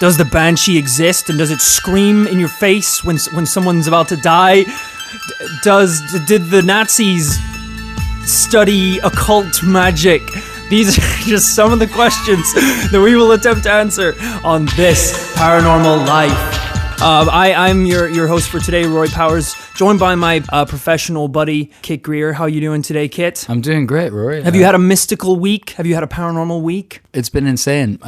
Does the banshee exist, and does it scream in your face when someone's about to die? Did the Nazis study occult magic? These are just some of the questions that we will attempt to answer on this Paranormal Life. I'm your host for today, Roy Powers, joined by my professional buddy, Kit Greer. How you doing today, Kit? I'm doing great, Roy. Have you had a mystical week? Have you had a paranormal week? It's been insane.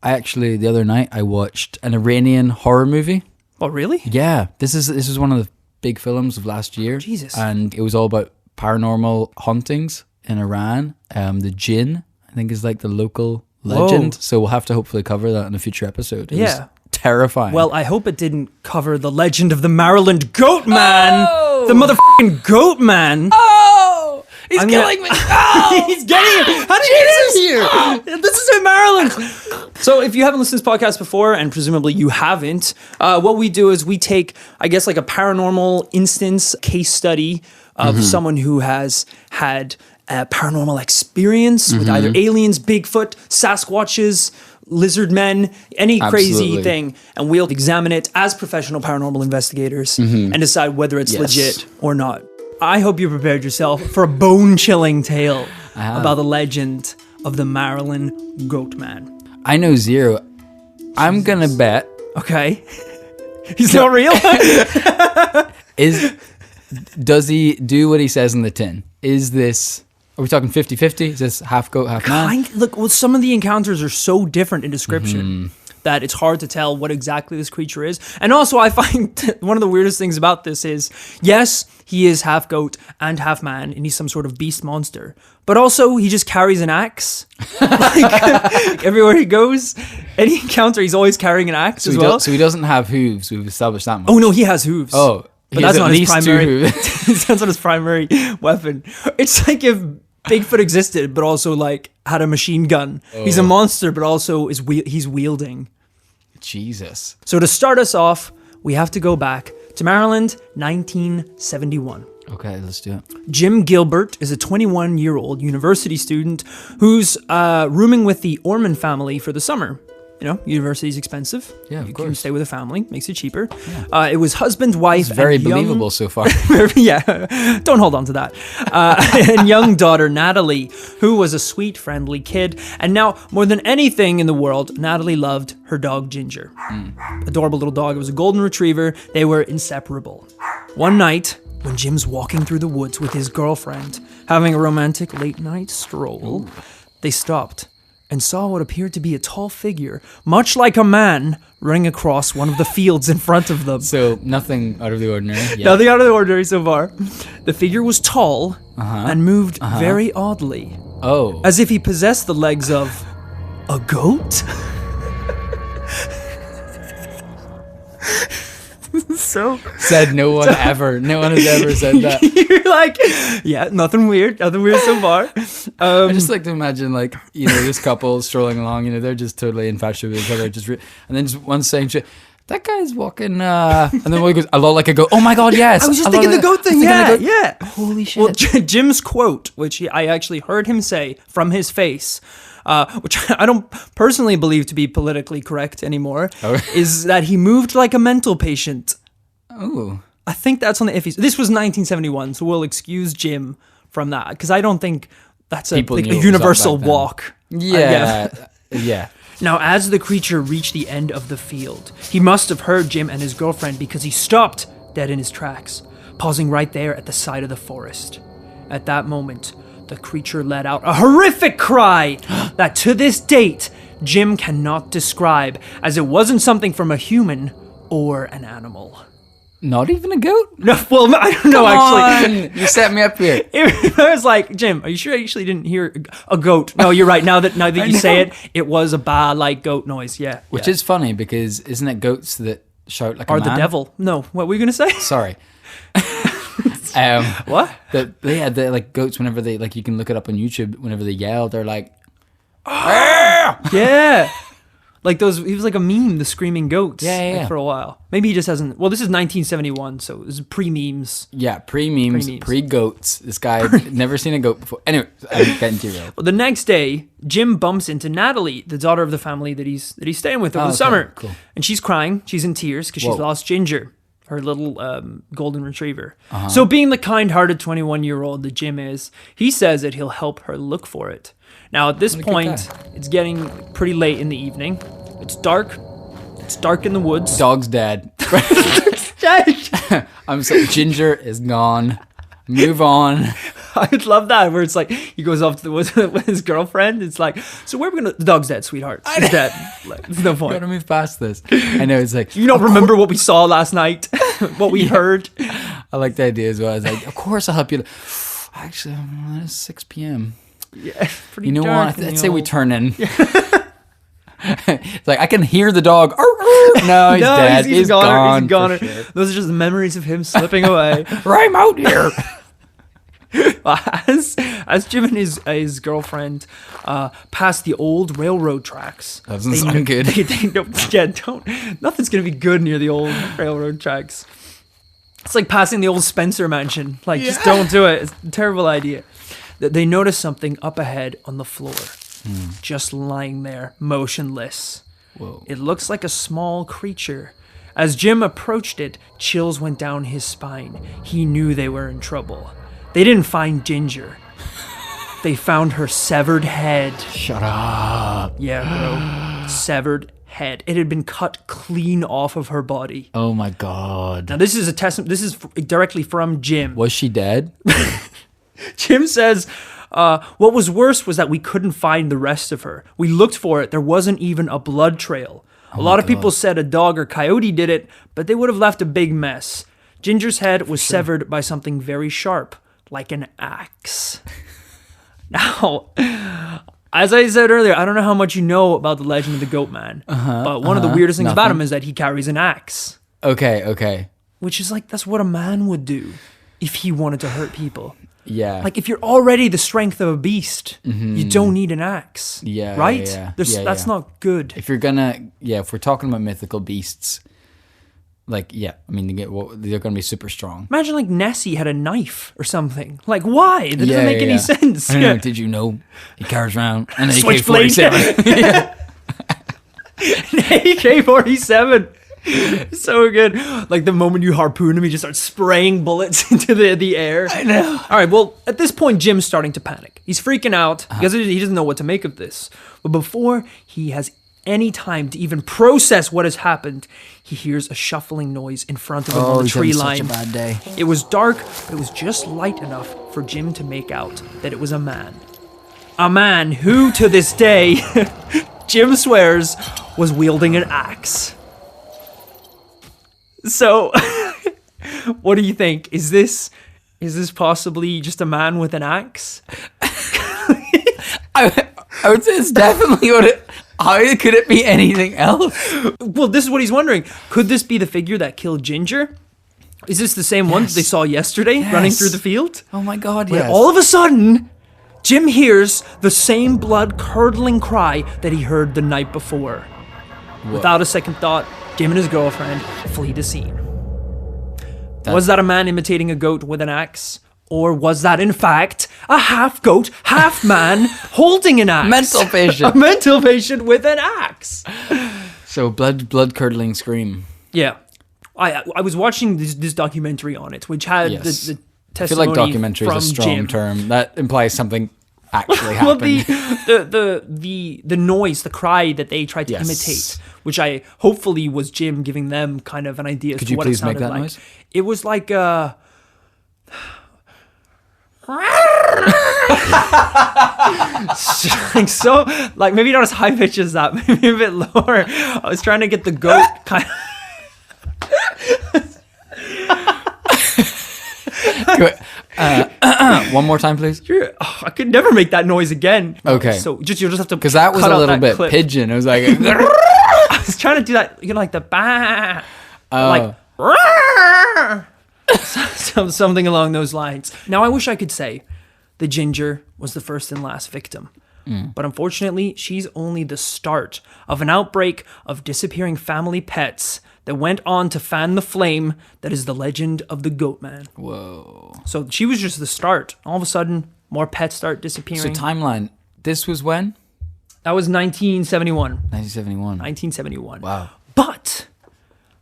The other night, I watched an Iranian horror movie. Oh, really? Yeah. This is one of the big films of last year. Jesus. And it was all about paranormal hauntings in Iran. The jinn, I think, is like the local legend. Whoa. So we'll have to hopefully cover that in a future episode. It was yeah. terrifying. Well, I hope it didn't cover the legend of the Maryland GoatMan. Oh! The motherfucking GoatMan. Oh! He's killing me. Oh! He's getting it. How did you get in here? Oh! This is in Maryland. So if you haven't listened to this podcast before, and presumably you haven't, what we do is we take, I guess, like a paranormal instance case study of someone who has had a paranormal experience with either aliens, Bigfoot, Sasquatches, lizard men, any crazy thing, and we'll examine it as professional paranormal investigators and decide whether it's legit or not. I hope you prepared yourself for a bone-chilling tale about the legend of the Maryland GoatMan. I know zero. I'm gonna bet. Okay. He's not real? Does he do what he says in the tin? Are we talking 50-50? Is this half goat, half man? Look, well, some of the encounters are so different in description that it's hard to tell what exactly this creature is. And also, I find one of the weirdest things about this is, yes, he is half goat and half man, and he's some sort of beast monster. But also, he just carries an axe. Like, everywhere he goes, any encounter, he's always carrying an axe as well. So he doesn't have hooves. We've established that much. Oh, no, he has hooves. Oh, but that's not his primary. That's not his primary weapon. It's like if Bigfoot existed, but also like had a machine gun. Oh. He's a monster, but also he's wielding. Jesus. So to start us off, we have to go back to Maryland, 1971. Okay, let's do it. Jim Gilbert is a 21-year-old university student who's rooming with the Orman family for the summer. You know, university's expensive. Yeah, of course. You can stay with a family, makes it cheaper. Yeah. It was husband, wife, it's very believable so far. Yeah, don't hold on to that. And young daughter, Natalie, who was a sweet, friendly kid. And now, more than anything in the world, Natalie loved her dog, Ginger. Adorable little dog. It was a golden retriever. They were inseparable. One night, when Jim's walking through the woods with his girlfriend, having a romantic late-night stroll, they stopped and saw what appeared to be a tall figure, much like a man, running across one of the fields in front of them. So, nothing out of the ordinary. Yeah. Nothing out of the ordinary so far. The figure was tall and moved very oddly. Oh. As if he possessed the legs of a goat? So said no one ever. No one has ever said that. You're like, yeah, nothing weird so far. I just like to imagine, like, you know, this couple strolling along. You know, they're just totally infatuated with each other. And then just one saying, "That guy's walking," and then one goes, "A lot like a goat." Oh my god, yes! I was just thinking the goat thing. Yeah. Holy shit! Well, Jim's quote, which I actually heard him say from his face, which I don't personally believe to be politically correct anymore, is that he moved like a mental patient. Oh. I think that's on the iffy. This was 1971, so we'll excuse Jim from that, because I don't think that's a universal walk. Yeah. Yeah. Now, as the creature reached the end of the field, he must have heard Jim and his girlfriend, because he stopped dead in his tracks, pausing right there at the side of the forest. At that moment, the creature let out a horrific cry that to this date, Jim cannot describe, as it wasn't something from a human or an animal. Not even a goat? No, well, I don't know, actually. You set me up here. I was like, Jim, are you sure I actually didn't hear a goat? No, you're right. Now that you say it, it was a ba-like goat noise, yeah. Which is funny, because isn't it goats that shout like a man? Or the devil. No, what were you going to say? Sorry. What? They had the like goats whenever they, like, you can look it up on YouTube, whenever they yell, they're like, "Ah!" Yeah. Like those, he was like a meme, the screaming goats. Yeah. For a while. Maybe he just hasn't. Well, this is 1971, so it was pre-memes. Yeah, pre-memes, pre-goats. This guy had never seen a goat before. Anyway, I'm getting derailed. Well, the next day, Jim bumps into Natalie, the daughter of the family that he's staying with over the summer. Cool. And she's crying. She's in tears because she's lost Ginger, her little golden retriever. So being the kind-hearted 21-year-old that Jim is, he says that he'll help her look for it. Now, at this point, it's getting pretty late in the evening. It's dark. It's dark in the woods. Dog's dead. I'm saying Ginger is gone. Move on. I would love that, where it's like he goes off to the woods with his girlfriend. It's like, so where are we gonna? The dog's dead, sweetheart. He's dead. Like, there's no point. Gotta move past this. I know, it's like, You don't remember what we saw last night, what we heard. I like the idea as well. It's like, of course I'll help you. Actually, it's 6 p.m. Yeah, pretty You know dark what? in I'd the say we old- turn in. It's like, I can hear the dog. No, he's dead. He's gone. He's gone. For sure. Those are just memories of him slipping away. I'm out here. As Jim and his girlfriend pass the old railroad tracks. Doesn't sound good. Nothing's gonna be good near the old railroad tracks. It's like passing the old Spencer mansion. Like, just don't do it. It's a terrible idea. They notice something up ahead on the floor, just lying there, motionless. Whoa. It looks like a small creature. As Jim approached it, chills went down his spine. He knew they were in trouble. They didn't find Ginger. They found her severed head. Shut up. Yeah, bro. Severed head. It had been cut clean off of her body. Oh my God. Now, this is a testament. This is directly from Jim. Was she dead? Jim says, what was worse was that we couldn't find the rest of her. We looked for it. There wasn't even a blood trail. A lot of people said a dog or coyote did it, but they would have left a big mess. Ginger's head was severed by something very sharp, like an axe. Now, as I said earlier, I don't know how much you know about the legend of the GoatMan, but one of the weirdest things about him is that he carries an axe. Okay. Which is like, that's what a man would do if he wanted to hurt people. Yeah. Like, if you're already the strength of a beast, you don't need an axe. Yeah. Right? Yeah. That's not good. If you're gonna, if we're talking about mythical beasts, like, I mean, they're gonna be super strong. Imagine, like, Nessie had a knife or something. Like, why? That doesn't make any sense. I know, did you know he carries around an Switchblade. AK-47? An AK-47. So good. Like, the moment you harpoon him, he just starts spraying bullets into the air. I know. All right, well, at this point, Jim's starting to panic. He's freaking out because he doesn't know what to make of this. But before he has any time to even process what has happened, he hears a shuffling noise in front of him on the tree line. Such a bad day. It was dark, but it was just light enough for Jim to make out that it was a man. A man who, to this day, Jim swears, was wielding an axe. So, what do you think? Is this possibly just a man with an axe? I would say it's definitely what it... How could it be anything else? Well, this is what he's wondering. Could this be the figure that killed Ginger? Is this the same one that they saw yesterday running through the field? Oh my God, But yes. all of a sudden, Jim hears the same blood-curdling cry that he heard the night before. Whoa. Without a second thought, Jim and his girlfriend flee the scene. Was that a man imitating a goat with an axe? Or was that, in fact, a half-goat, half-man holding an axe? Mental patient. A mental patient with an axe. So blood-curdling scream. Yeah. I was watching this documentary on it, which had the testimony I feel like documentary is a strong Jim. term. That implies something actually Well, happened. the noise, the cry that they tried to imitate, which I hopefully was Jim giving them kind of an idea as to what it sounded like. Could you please make that noise? It was like like maybe not as high pitch as that, maybe a bit lower. I was trying to get the goat kind of. One more time, please. I could never make that noise again. Okay. So you'll just have to, because that was a little bit pigeon. It was like I was trying to do that, like the bah, like something along those lines. Now I wish I could say the Ginger was the first and last victim, But unfortunately, she's only the start of an outbreak of disappearing family pets that went on to fan the flame that is the legend of the GoatMan. Whoa. So she was just the start. All of a sudden, more pets start disappearing. So timeline. This was when? That was 1971. 1971. 1971. Wow. But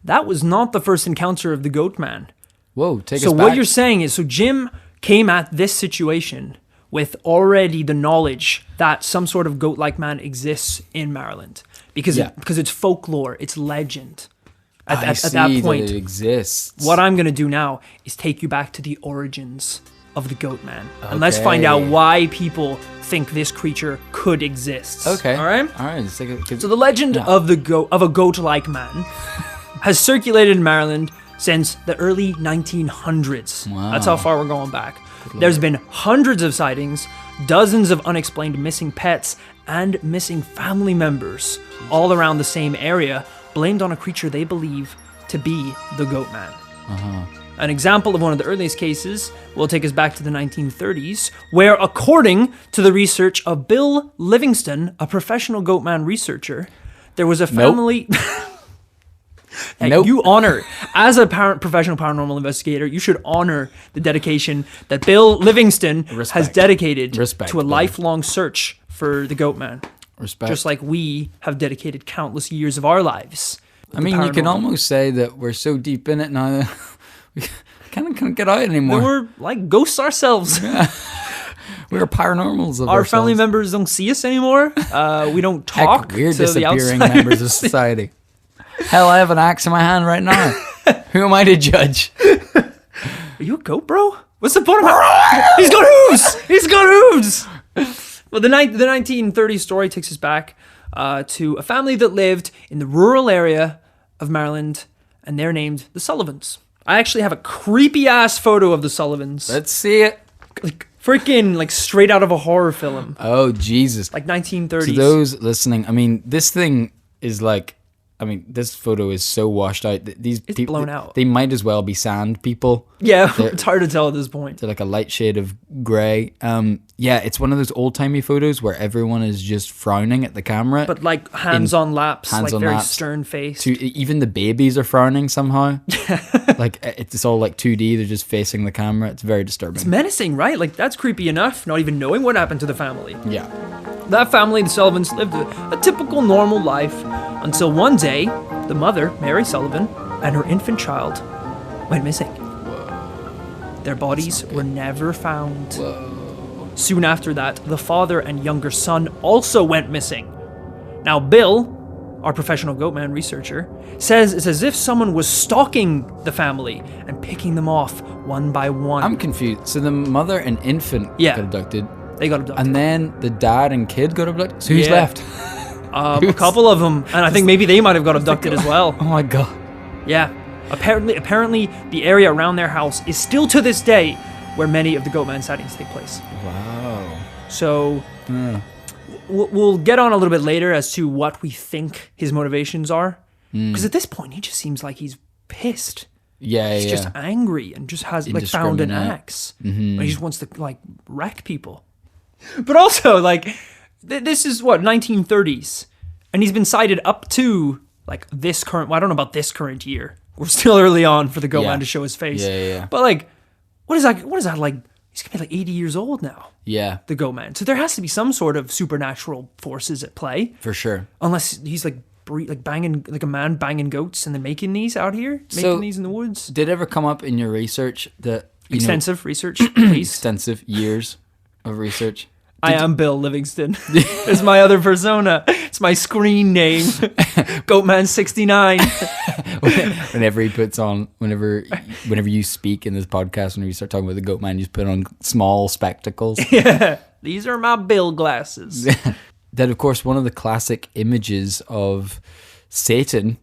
that was not the first encounter of the GoatMan. Whoa, take us So back. what you're saying is, so Jim came at this situation with already the knowledge that some sort of goat-like man exists in Maryland because it's folklore, it's legend. At that point, that it exists. what I'm going to do now is take you back to the origins of the GoatMan. And let's find out why people think this creature could exist. Okay. All right? All right. So the legend of a goat-like man has circulated in Maryland since the early 1900s. Wow. That's how far we're going back. There's been hundreds of sightings, dozens of unexplained missing pets, and missing family members all around the same area, blamed on a creature they believe to be the GoatMan. An example of one of the earliest cases will take us back to the 1930s, where, according to the research of Bill Livingston, a professional GoatMan researcher, there was a family... You honor, as a professional paranormal investigator, you should honor the dedication that Bill Livingston has dedicated to a lifelong search for the GoatMan. Respect. Just like we have dedicated countless years of our lives. I mean, you can almost say that we're so deep in it now that we kind of can't get out anymore. We're like ghosts ourselves. We're paranormals of Our ourselves. family members don't see us anymor. We don't talk We're to the disappearing outside members of society. Hell, I have an axe in my hand right now. Who am I to judge? Are you a goat, bro? What's the point of He's got hooves! He's got hooves! Well, the 1930s story takes us back to a family that lived in the rural area of Maryland, and they're named the Sullivans. I actually have a creepy-ass photo of the Sullivans. Let's see it. Like, freaking, like, straight out of a horror film. Oh, Jesus. Like 1930s. To those listening, I mean, this thing is like... I mean, this photo is so washed out. These It's people, blown out. They might as well be sand people. Yeah, it's hard to tell at this point. They're like a light shade of grey. Yeah, it's one of those old-timey photos where everyone is just frowning at the camera. But like hands on laps, like very laps. stern faced. Even the babies are frowning somehow. Like it's all like 2D. They're just facing the camera. It's very disturbing. It's menacing, right? Like that's creepy enough, not even knowing what happened to the family. Yeah. That family, the Sullivans, lived a typical normal life until one day, the mother, Mary Sullivan, and her infant child went missing. Whoa. Their bodies were never found. Whoa. Soon after that, the father and younger son also went missing. Now, Bill, our professional GoatMan researcher, says it's as if someone was stalking the family and picking them off one by one. I'm confused. So the mother and infant got abducted. They got abducted. And then the dad and kid got abducted? So who's left? A couple of them. And I think maybe they might have got abducted as well. Oh my God. Yeah. Apparently, the area around their house is still to this day where many of the GoatMan sightings take place. Wow. So we'll get on a little bit later as to what we think his motivations are. Because at this point, he just seems like he's pissed. Yeah, he's just angry and just has like found an axe. Mm-hmm. He just wants to like wreck people. But also, like, this is what, 1930s. And he's been cited up to, like, this current... Well, I don't know about this current year. We're still early on for the GoatMan to show his face. Yeah. But, like, what is that like? He's going to be, like, 80 years old now. Yeah. The GoatMan. So there has to be some sort of supernatural forces at play. For sure. Unless he's, like banging... Like, a man banging goats and then making these out here? Making these in the woods? Did it ever come up in your research that... Extensive research, please. Extensive years of research. I am Bill Livingston. It's my other persona. It's my screen name. GoatMan69. Whenever he puts on, whenever you speak in this podcast, whenever you start talking about the GoatMan, you just put on small spectacles. Yeah. These are my Bill glasses. That, of course, one of the classic images of Satan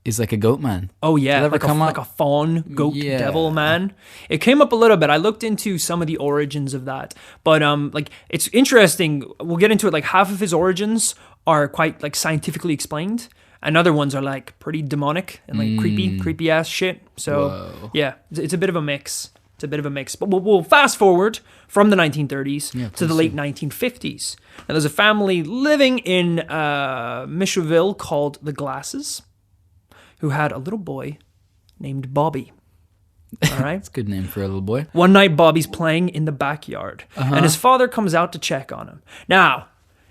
is like a goat man. Oh, yeah. Like a fawn goat devil man. It came up a little bit. I looked into some of the origins of that. But like it's interesting. We'll get into it. Like half of his origins are quite like scientifically explained. And other ones are like pretty demonic and like creepy ass shit. So yeah, it's a bit of a mix. It's a bit of a mix. But we'll fast forward from the 1930s to the late 1950s. And there's a family living in Micheville called the Glasses, who had a little boy named Bobby. All right. It's a good name for a little boy. One night, Bobby's playing in the backyard, and his father comes out to check on him. Now,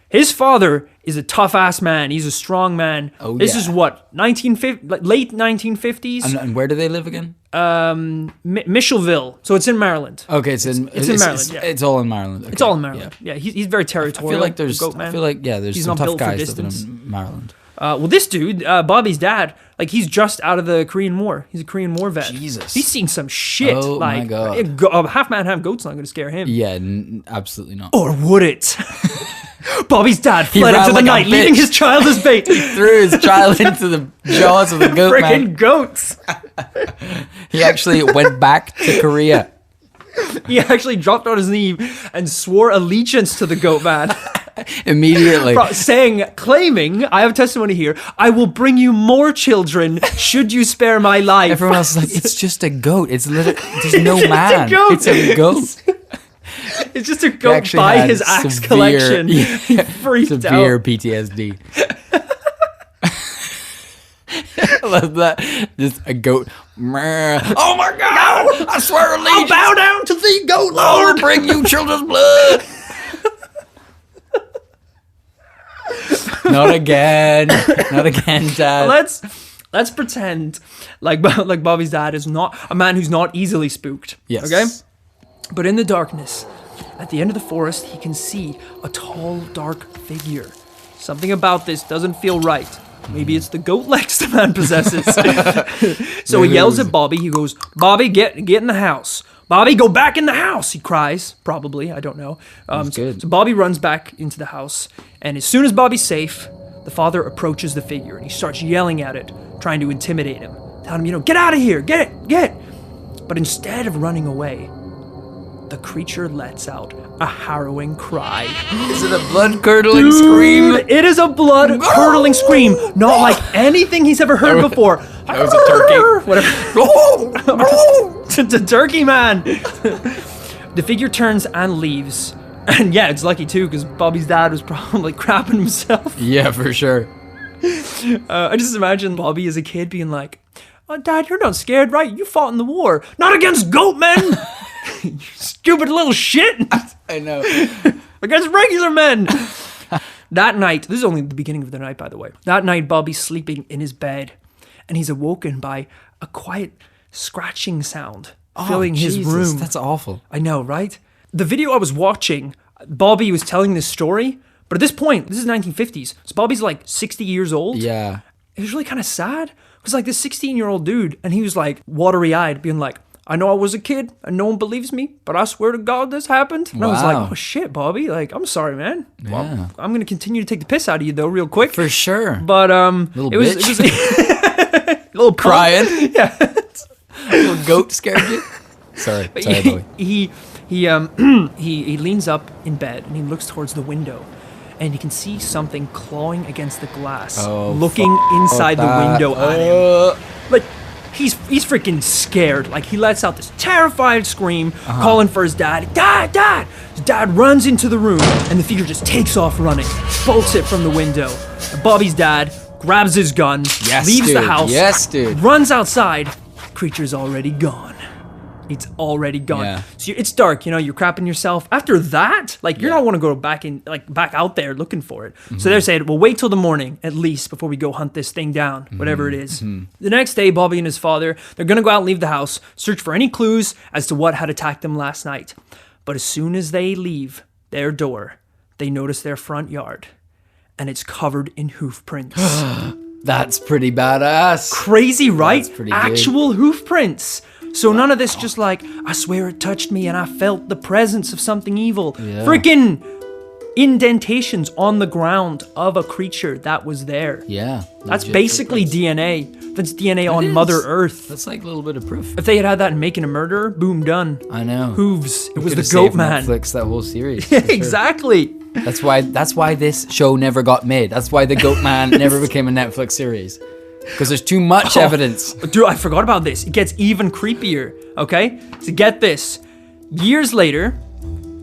his father is a tough-ass man. He's a strong man. Oh, this is what, late 1950s? And where do they live again? Micheville. So it's in Maryland. Okay, it's in Maryland. It's all in Maryland. Okay. It's all in Maryland. Yeah, he's very territorial. I feel like there's He's some not tough built for guys distance. living in Maryland. Well, this dude, Bobby's dad, like he's just out of the Korean War. He's a Korean War vet. Jesus. He's seen some shit. Oh, like, my God. Half man, half goat's not going to scare him. Yeah, absolutely not. Or would it? Bobby's dad fled ran into the like a night, leaving bitch. his child as bait. He threw his child into the jaws of the goat Freaking man. goats. He actually went back to Korea. He actually dropped on his knee and swore allegiance to the goat man. Immediately. Claiming, I have testimony here, I will bring you more children should you spare my life. Everyone else is like, it's just a goat. It's literally, there's no man. It's a goat. It's a goat. It's just a goat by had his axe severe- collection. He freaked Severe out. PTSD. I love that. Just a goat. Oh my God! I swear allegiance. I'll bow down to thee, goat I'll lord. bring you children's blood. Not again. Not again, Dad. Let's pretend like Bobby's dad is not a man who's not easily spooked. Yes. Okay? But in the darkness, at the end of the forest, he can see a tall, dark figure. Something about this doesn't feel right. Maybe it's the goat legs the man possesses. So he yells at Bobby. He goes, "Bobby, get in the house. Bobby, go back in the house," he cries. Probably, I don't know. Good. So Bobby runs back into the house, and as soon as Bobby's safe, the father approaches the figure, and he starts yelling at it, trying to intimidate him. Telling him, get out of here, get it. But instead of running away, the creature lets out a harrowing cry. Is it a blood-curdling scream? It is a blood-curdling scream, not like anything he's ever heard before. That was a turkey. Whatever. The turkey man. The figure turns and leaves. And yeah, it's lucky too, because Bobby's dad was probably crapping himself. Yeah, for sure. I just imagine Bobby as a kid being like, "Oh, Dad, you're not scared, right? You fought in the war. Not against GoatMan! You stupid little shit! I know. Against regular men!" That night, this is only the beginning of the night, by the way. That night, Bobby's sleeping in his bed, and he's awoken by a quiet scratching sound filling his room. That's awful. I know, right? The video I was watching, Bobby was telling this story, but at this point, this is 1950s, so Bobby's like 60 years old. Yeah. It was really kind of sad, because like this 16-year-old dude, and he was like watery-eyed, being like, "I know I was a kid, and no one believes me, but I swear to God this happened." And I was like, "Oh shit, Bobby, like, I'm sorry, man. Well, Yeah. I'm gonna continue to take the piss out of you, though, real quick." For sure. But Little it was little Crying. Yeah. Little goat scared you. Sorry, Bobby. He leans up in bed and he looks towards the window, and he can see something clawing against the glass, looking inside the window at him. Like he's freaking scared. Like he lets out this terrified scream, calling for his dad. Dad, Dad! His dad runs into the room, and the figure just takes off running, bolts it from the window. And Bobby's dad grabs his gun, leaves the house, runs outside. Creature's already gone. It's already gone. Yeah. So it's dark, you're crapping yourself. After that, like you're not want to go back out there looking for it. So they're saying, "Well, wait till the morning at least before we go hunt this thing down, whatever it is." The next day, Bobby and his father, they're gonna go out and leave the house, search for any clues as to what had attacked them last night. But as soon as they leave their door, they notice their front yard, and it's covered in hoof prints. That's pretty badass. Crazy, right? That's pretty Actual hoof prints. So none of this just like, "I swear it touched me and I felt the presence of something evil." Yeah. Freaking indentations on the ground of a creature that was there. Yeah. That's legit basically footprints. DNA. That's DNA on is. Mother Earth. That's like a little bit of proof. If they had that in Making a Murderer, boom, done. I know. Hooves. It was the Could've saved GoatMan. Netflix that whole series. for sure. Exactly. That's why this show never got made. That's why the GoatMan never became a Netflix series. Because there's too much evidence. Dude, I forgot about this. It gets even creepier, okay? So get this. Years later,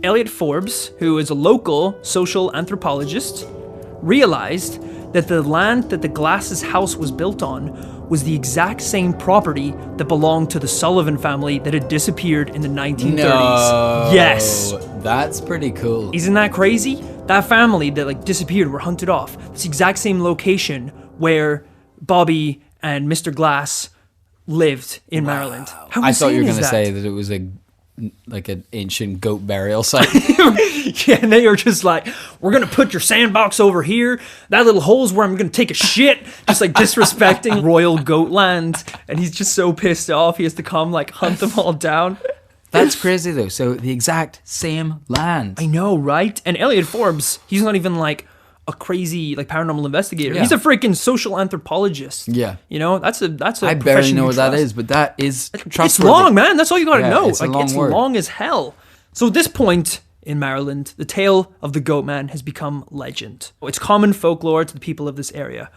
Elliot Forbes, who is a local social anthropologist, realized that the land that the Glass's house was built on was the exact same property that belonged to the Sullivan family that had disappeared in the 1930s. No. Yes. That's pretty cool. Isn't that crazy? That family that like disappeared were hunted off. It's the exact same location where Bobby and Mr. Glass lived in Maryland. How I thought you were going to say that it was like an ancient goat burial site. Yeah, and they are just like, we're going to put your sandbox over here. That little hole's where I'm going to take a shit. Just like disrespecting royal goat land. And he's just so pissed off. He has to come like hunt them all down. That's crazy though. So the exact same land. I know, right? And Elliot Forbes, he's not even like a crazy like paranormal investigator. Yeah. He's a freaking social anthropologist. Yeah. You know, that's a I barely know what that is, but that is trustworthy. It's long, man. That's all you got to Yeah, know. it's a Like long it's word. long as hell. So at this point in Maryland, the tale of the GoatMan has become legend. It's common folklore to the people of this area.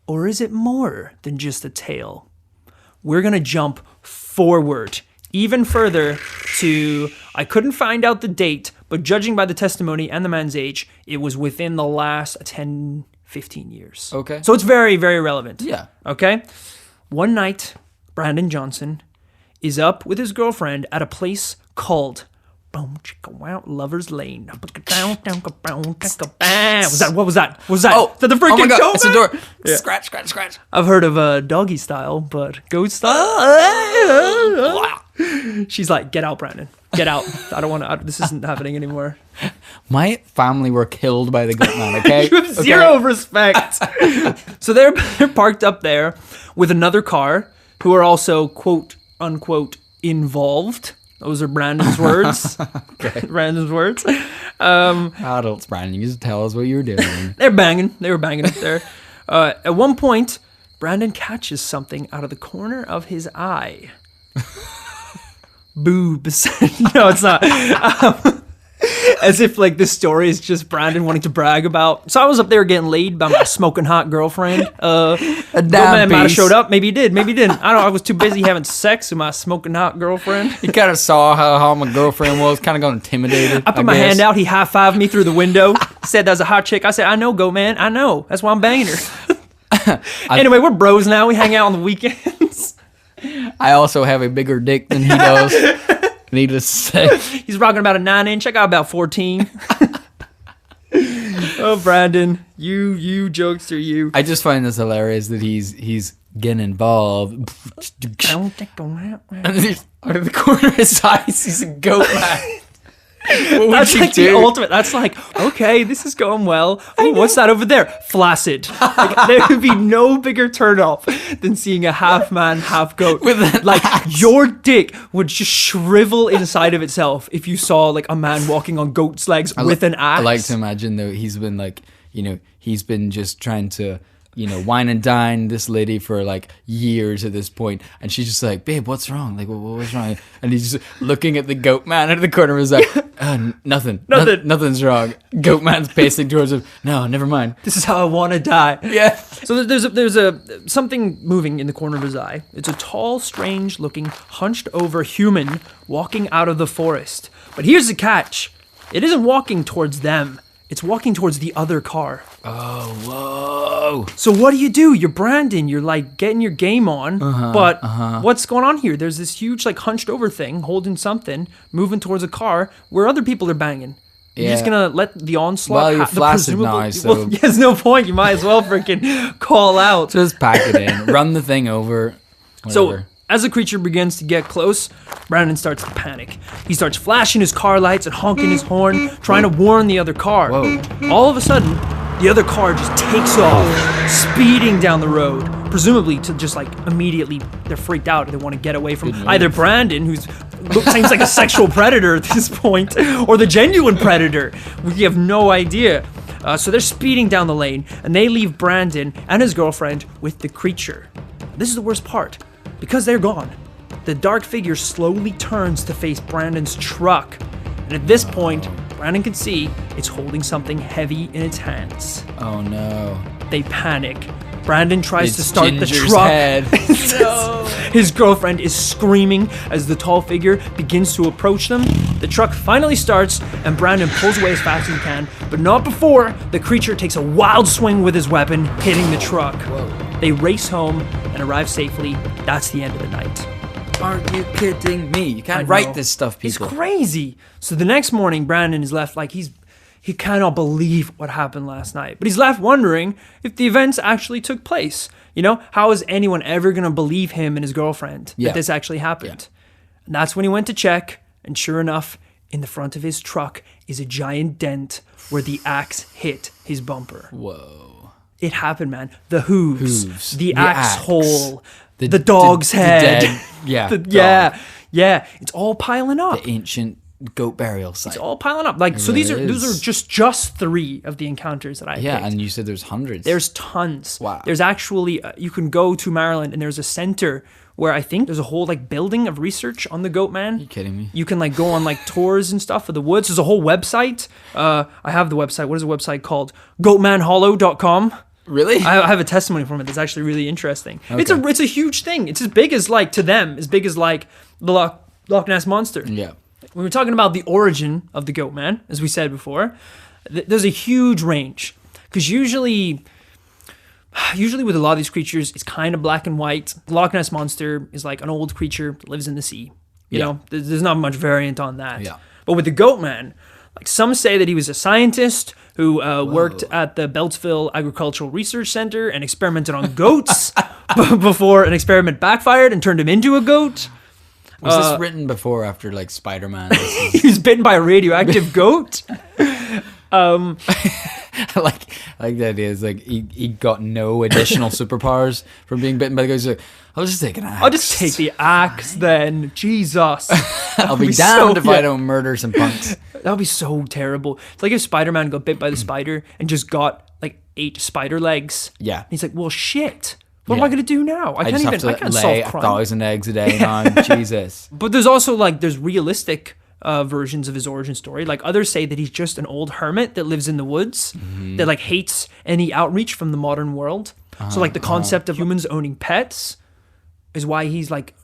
Or is it more than just a tale? We're going to jump forward even further to, I couldn't find out the date, but judging by the testimony and the man's age, it was within the last 10, 15 years. Okay. So it's very, very relevant. Yeah. Okay? One night, Brandon Johnson is up with his girlfriend at a place called Lover's Lane. Was that? What was that? What was that? Oh, is that the freaking my God, goat, it's a man? door. Yeah. Scratch, scratch, scratch. I've heard of doggy style, but goat style? She's like, get out, Brandon. Get out. I don't want to. This isn't happening anymore. My family were killed by the GoatMan, okay? You have zero respect. So they're parked up there with another car who are also, quote, unquote, involved. Those are Brandon's words. Okay. Brandon's words. Adults, Brandon, you just tell us what you were doing. They're banging. They were banging up there. At one point, Brandon catches something out of the corner of his eye. Boobs. No, it's not. As if like this story is just Brandon wanting to brag about. So I was up there getting laid by my smoking hot girlfriend. A Man damn might have piece. showed up. Maybe he did. Maybe he didn't. I don't know. I was too busy having sex with my smoking hot girlfriend. He kind of saw how my girlfriend was, kind of got intimidated. I put my hand out. He high-fived me through the window. Said that's a hot chick. I said, I know, GoatMan. I know. That's why I'm banging her. Anyway, we're bros now. We hang out on the weekends. I also have a bigger dick than he does. Needless to say. He's rocking about a 9-inch. I got about 14. Oh, Brandon. You jokester, you. I just find this hilarious that he's getting involved. And he's out of the corner of his eyes, he's a GoatMan. What would That's you like do? the ultimate. That's like, okay, this is going well. Ooh, what's that over there? Flaccid. Like, there would be no bigger turnoff than seeing a half man, half goat. With an like axe. your dick would just shrivel inside of itself if you saw like a man walking on goat's legs with an axe. I like to imagine though he's been like, he's been just trying to, wine and dine this lady for like years at this point, and she's just like, babe, what's wrong? Like, what's wrong? And he's just looking at the GoatMan out of the corner of his eye. Nothing. Nothing's wrong. GoatMan's pacing towards him. No, never mind. This is how I want to die. Yeah. So there's a something moving in the corner of his eye. It's a tall, strange-looking, hunched-over human walking out of the forest. But here's the catch: it isn't walking towards them. It's walking towards the other car. Oh, whoa. So what do? You're Brandon. You're like getting your game on. But what's going on here? There's this huge like hunched over thing holding something, moving towards a car where other people are banging. You're just going to let the onslaught Well, you're the flaccid presumable- now, so- Well, there's no point. You might as well freaking call out. Just pack it in. Run the thing over. So Whatever. as the creature begins to get close, Brandon starts to panic. He starts flashing his car lights and honking his horn, trying to warn the other car. Whoa. All of a sudden, the other car just takes off, speeding down the road, presumably to just like immediately, they're freaked out and they want to get away from either Brandon, who's seems like a sexual predator at this point, or the genuine predator. We have no idea. So they're speeding down the lane, and they leave Brandon and his girlfriend with the creature. This is the worst part. Because they're gone, the dark figure slowly turns to face Brandon's truck. And at this point, Brandon can see it's holding something heavy in its hands. Oh, no. They panic. Brandon tries to start the Ginger's truck. head. His girlfriend is screaming as the tall figure begins to approach them. The truck finally starts, and Brandon pulls away as fast as he can, but not before the creature takes a wild swing with his weapon, hitting the truck. Whoa. They race home and arrive safely. That's the end of the night. Aren't you kidding me? You I can't know. write this stuff, people. It's crazy. So the next morning, Brandon is left like he cannot believe what happened last night. But he's left wondering if the events actually took place. You know, how is anyone ever going to believe him and his girlfriend that this actually happened? Yeah. And that's when he went to check. And sure enough, in the front of his truck is a giant dent where the axe hit his bumper. Whoa. It happened, man. The hooves. The axe hole. The The dog's head. dead, yeah. Yeah. Yeah. It's all piling up. The ancient goat burial site. It's all piling up. Like, so those are just 3 of the encounters that I picked. And you said there's hundreds. There's tons. Wow. There's actually, you can go to Maryland and there's a center where I think there's a whole like building of research on the GoatMan. Are you kidding me? You can like go on like tours and stuff of the woods. There's a whole website. I have the website. What is the website called? GoatManHollow.com. Really? I have a testimony from it that's actually really interesting. Okay. It's a huge thing. It's as big as like, to them, as big as like the Loch Ness Monster. Yeah. When we're talking about the origin of the GoatMan, as we said before, there's a huge range. Because usually with a lot of these creatures, it's kind of black and white. The Loch Ness Monster is like an old creature that lives in the sea. You know, there's not much variant on that. Yeah. But with the GoatMan, like some say that he was a scientist who worked at the Beltsville Agricultural Research Center and experimented on goats before an experiment backfired and turned him into a goat. Was this written before or after like Spider-Man? He was bitten by a radioactive goat. like the idea is like he got no additional superpowers from being bitten by the goat. He's like, I'll just take an axe. I'll just take the axe then. Jesus. I'll be damned if I don't murder some punks. That would be so terrible. It's like if Spider-Man got bit by the spider and just got like 8 spider legs. Yeah. And he's like, well, shit. What am I going to do now? I can't have to I can't lay solve crime. 1,000 eggs a day now. Jesus. But there's also like, there's realistic versions of his origin story. Like others say that he's just an old hermit that lives in the woods that like hates any outreach from the modern world. So like the concept of humans owning pets is why he's like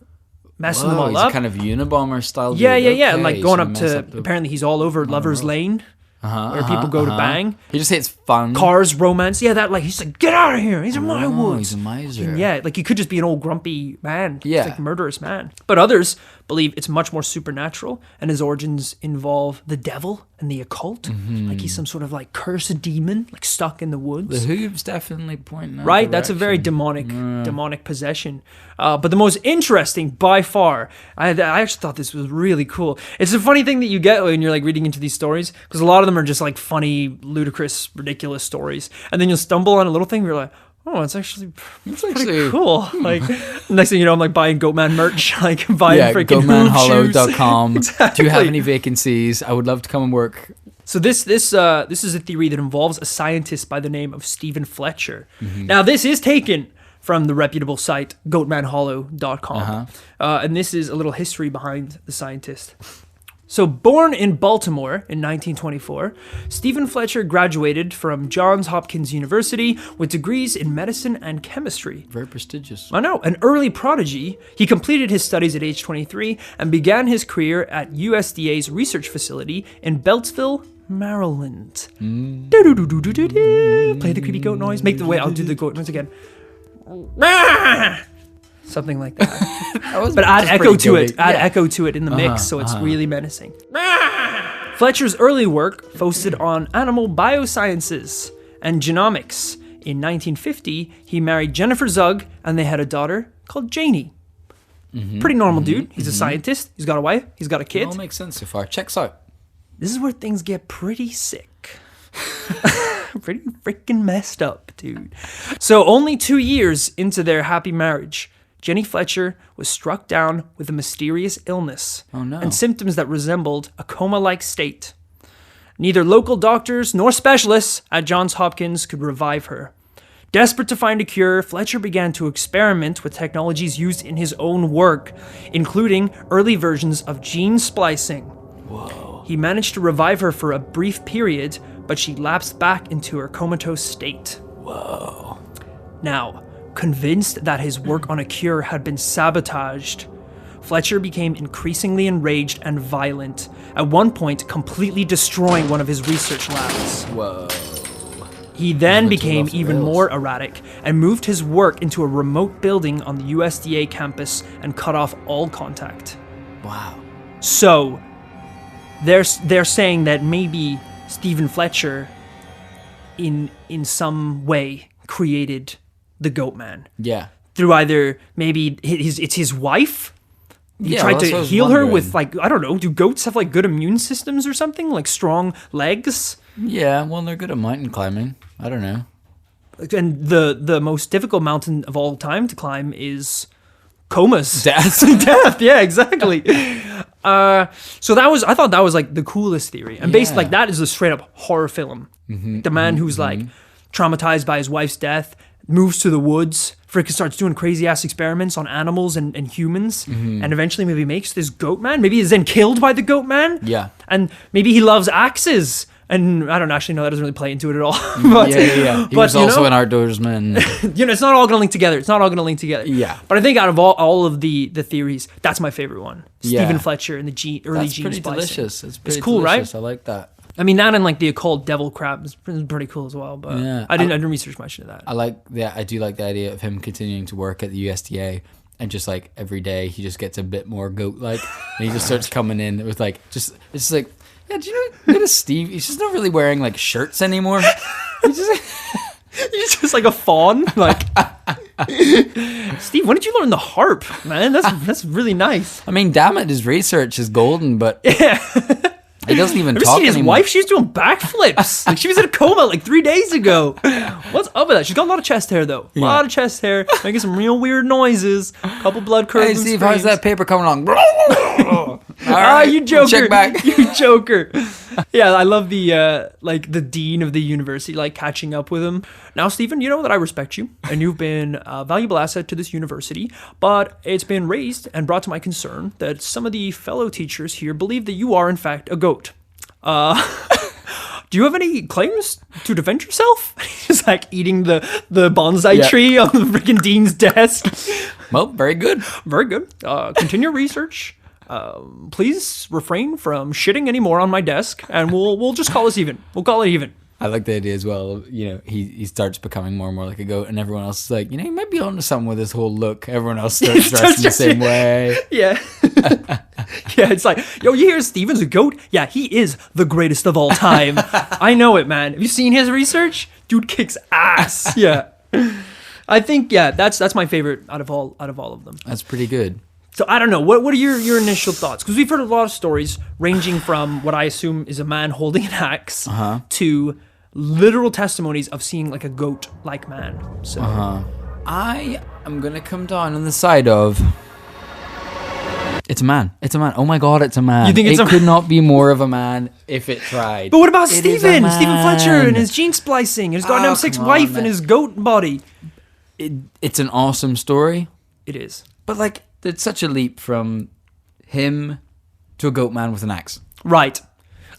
messing them all he's up. a kind of Unabomber style. Yeah. Okay, Like going so up mess to, up the- apparently he's all over Lover's Lane. Where people go to bang. He just hates fun. Cars, romance. Yeah, that like, he's like, get out of here. These are my woods. He's a miser. Yeah, like he could just be an old grumpy man. Yeah. He's like a murderous man. But others believe it's much more supernatural and his origins involve the devil and the occult. Like he's some sort of like cursed demon, like stuck in the woods. The hooves definitely pointing that Right, that's a very demonic possession. But the most interesting by far, I actually thought this was really cool. It's a funny thing that you get when you're like reading into these stories, because a lot of them are just like funny, ludicrous, ridiculous stories. And then you'll stumble on a little thing where you're like, oh, it's actually pretty cool. Like next thing you know, I'm like buying GoatMan merch, like buying freaking GoatManHollow.com. Exactly. Do you have any vacancies? I would love to come and work. So this is a theory that involves a scientist by the name of Stephen Fletcher. Now this is taken from the reputable site GoatManHollow.com. And this is a little history behind the scientist. So born in Baltimore in 1924, Stephen Fletcher graduated from Johns Hopkins University with degrees in medicine and chemistry. Very prestigious. I know, an early prodigy. He completed his studies at age 23 and began his career at USDA's research facility in Beltsville, Maryland. Do-do-do-do-do-do. Play the creepy goat noise. I'll do the goat noise again. Something like that. But add echo to it. Add echo to it in the mix, so it's really menacing. Fletcher's early work focused on animal biosciences and genomics. In 1950, he married Jennifer Zug, and they had a daughter called Janie. Pretty normal dude. He's a scientist. He's got a wife. He's got a kid. It all makes sense so far. Checks out. This is where things get pretty sick. Pretty freaking messed up, dude. So only 2 years into their happy marriage, Jenny Fletcher was struck down with a mysterious illness and symptoms that resembled a coma-like state. Neither local doctors nor specialists at Johns Hopkins could revive her. Desperate to find a cure, Fletcher began to experiment with technologies used in his own work, including early versions of gene splicing. Whoa. He managed to revive her for a brief period, but she lapsed back into her comatose state. Whoa. Now, convinced that his work on a cure had been sabotaged, Fletcher became increasingly enraged and violent, at one point completely destroying one of his research labs. Whoa. He then went became off the even rails. more erratic and moved his work into a remote building on the USDA campus and cut off all contact. Wow. So, they're saying that maybe Stephen Fletcher, in some way, created the GoatMan. Yeah. Through either maybe it's his wife. He Yeah, tried well, that's what I to was heal her wondering. with, like, I don't know, do goats have like good immune systems or something? Like strong legs? Yeah, well, they're good at mountain climbing. I don't know. And the most difficult mountain of all time to climb is comas. Death. Death, yeah, exactly. So I thought that was like the coolest theory. And based Yeah. like that is a straight up horror film. The man who's like traumatized by his wife's death moves to the woods, freaking starts doing crazy ass experiments on animals and humans, and eventually maybe makes this goat man. Maybe he's then killed by the goat man. Yeah. And maybe he loves axes. And I don't actually know, that doesn't really play into it at all. But, Yeah. He but, was you also know, an outdoorsman. it's not all going to link together. It's not all going to link together. Yeah. But I think out of all of the theories, that's my favorite one. Yeah. Stephen Fletcher and the early That's gene pretty splicing. delicious. It's pretty cool, right? delicious. I like that. I mean, that and like the occult devil crap is pretty cool as well. But Yeah. I didn't research much into that. I do like the idea of him continuing to work at the USDA and just like every day he just gets a bit more goat like and he just starts coming in with like it's like, yeah, do you know, notice Steve? He's just not really wearing like shirts anymore. He's just He's just like a fawn. Like, Steve, when did you learn the harp, man? That's really nice. I mean, damn it, his research is golden, but Yeah. he doesn't even Have you talk seen his anymore. wife? She's doing backflips. Like, she was in a coma like 3 days ago. What's up with that? She's got a lot of chest hair though. A lot of chest hair, making some real weird noises. A couple blood Hey, curdling Steve, how's screams. that paper coming along? You joker. Check back. You joker. Yeah, I love the like the dean of the university like catching up with him. Now, Stephen, you know that I respect you and you've been a valuable asset to this university, but it's been raised and brought to my concern that some of the fellow teachers here believe that you are in fact a goat. Do you have any claims to defend yourself? He's like eating the bonsai tree on the freaking dean's desk. Well, very good. Very good. Continue research. Please refrain from shitting anymore on my desk, and we'll just call us even. We'll call it even. I like the idea as well. You know, he starts becoming more and more like a goat, and everyone else is like, you know, he might be onto something with his whole look. Everyone else starts dressing the same way. Yeah. Yeah, it's like, yo, you hear Steven's a goat? Yeah, he is the greatest of all time. I know it, man. Have you seen his research? Dude kicks ass. Yeah. I think, yeah, that's my favorite out of all of them. That's pretty good. So I don't know. What are your initial thoughts? Because we've heard a lot of stories ranging from what I assume is a man holding an axe to literal testimonies of seeing like a goat-like man. So I am gonna come down on the side of it's a man. It's a man. Oh my god, it's a man. You think it's it could not be more of a man if it tried. but what about It is a Stephen? Stephen man. Fletcher and his gene splicing, and his goddamn Oh, sixth come on, wife man. and his goat body. It's an awesome story, It is. but like it's such a leap from him to a goat man with an axe. Right.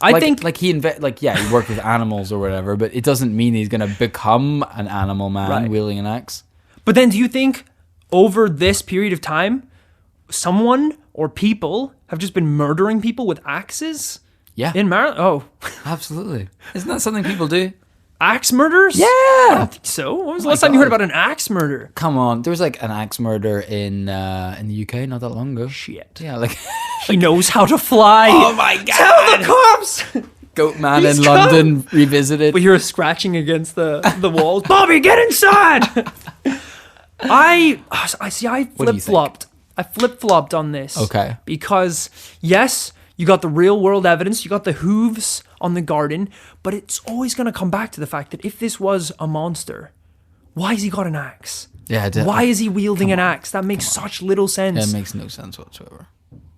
I think he worked with animals or whatever, but it doesn't mean he's gonna become an animal man Right. wielding an axe. But then do you think over this period of time, someone or people have just been murdering people with axes? Yeah, In Maryland? Oh, absolutely. Isn't that something people do? axe murders? Yeah. I don't think so. When was the last time you heard God. about an axe murder? Come on, there was like an axe murder in the UK not that long ago. Shit. Yeah, like He knows how to fly. oh my god, Tell the cops! Goatman He's in come. London revisited. We hear a scratching against the walls. Bobby, get inside! I see. I do you think? flip-flopped. I flip-flopped on this. Okay. Because, yes, you got the real-world evidence. You got the hooves on the garden. But it's always going to come back to the fact that if this was a monster, why has he got an axe? Yeah, Why is he wielding an axe? That makes such little sense. It makes no sense whatsoever.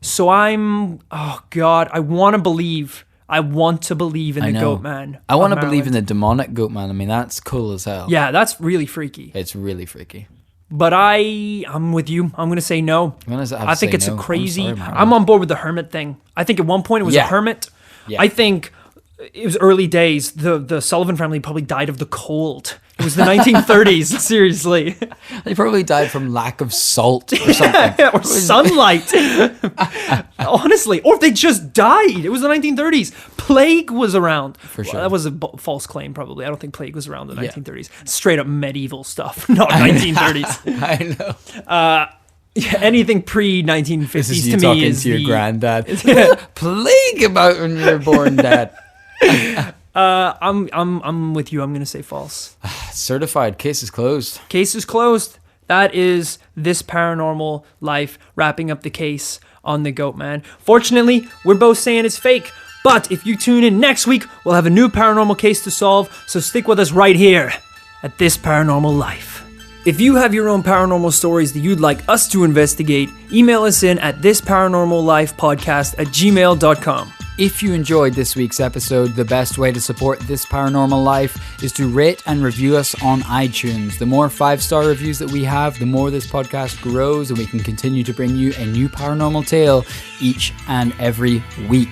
So oh God, I want to believe in the goat man. I want to believe in the demonic goatman. I mean, that's cool as hell. Yeah, that's really freaky. It's really freaky. But I'm with you. I'm going to say no. I think it's a crazy. I'm on board with the hermit thing. I think at one point it was a Yeah. hermit. Yeah. I think it was early days. The Sullivan family probably died of the cold. It was the 1930s, seriously. They probably died from lack of salt or something. Or sunlight. Honestly. Or if they just died. It was the 1930s. Plague was around. For sure. Well, that was a false claim, probably. I don't think plague was around in the 1930s. Straight up medieval stuff, not 1930s. I know. Anything pre-1950s This is you to talking me is to your the... granddad. Plague about when you were born, Dad. I'm with you. I'm going to say false. Certified. Case is closed. Case is closed. That is This Paranormal Life, wrapping up the case on the GoatMan. Fortunately, we're both saying it's fake. But if you tune in next week, we'll have a new paranormal case to solve. So stick with us right here at This Paranormal Life. If you have your own paranormal stories that you'd like us to investigate, email us in at thisparanormallifepodcast@gmail.com. If you enjoyed this week's episode, the best way to support This Paranormal Life is to rate and review us on iTunes. The more 5-star reviews that we have, the more this podcast grows and we can continue to bring you a new paranormal tale each and every week.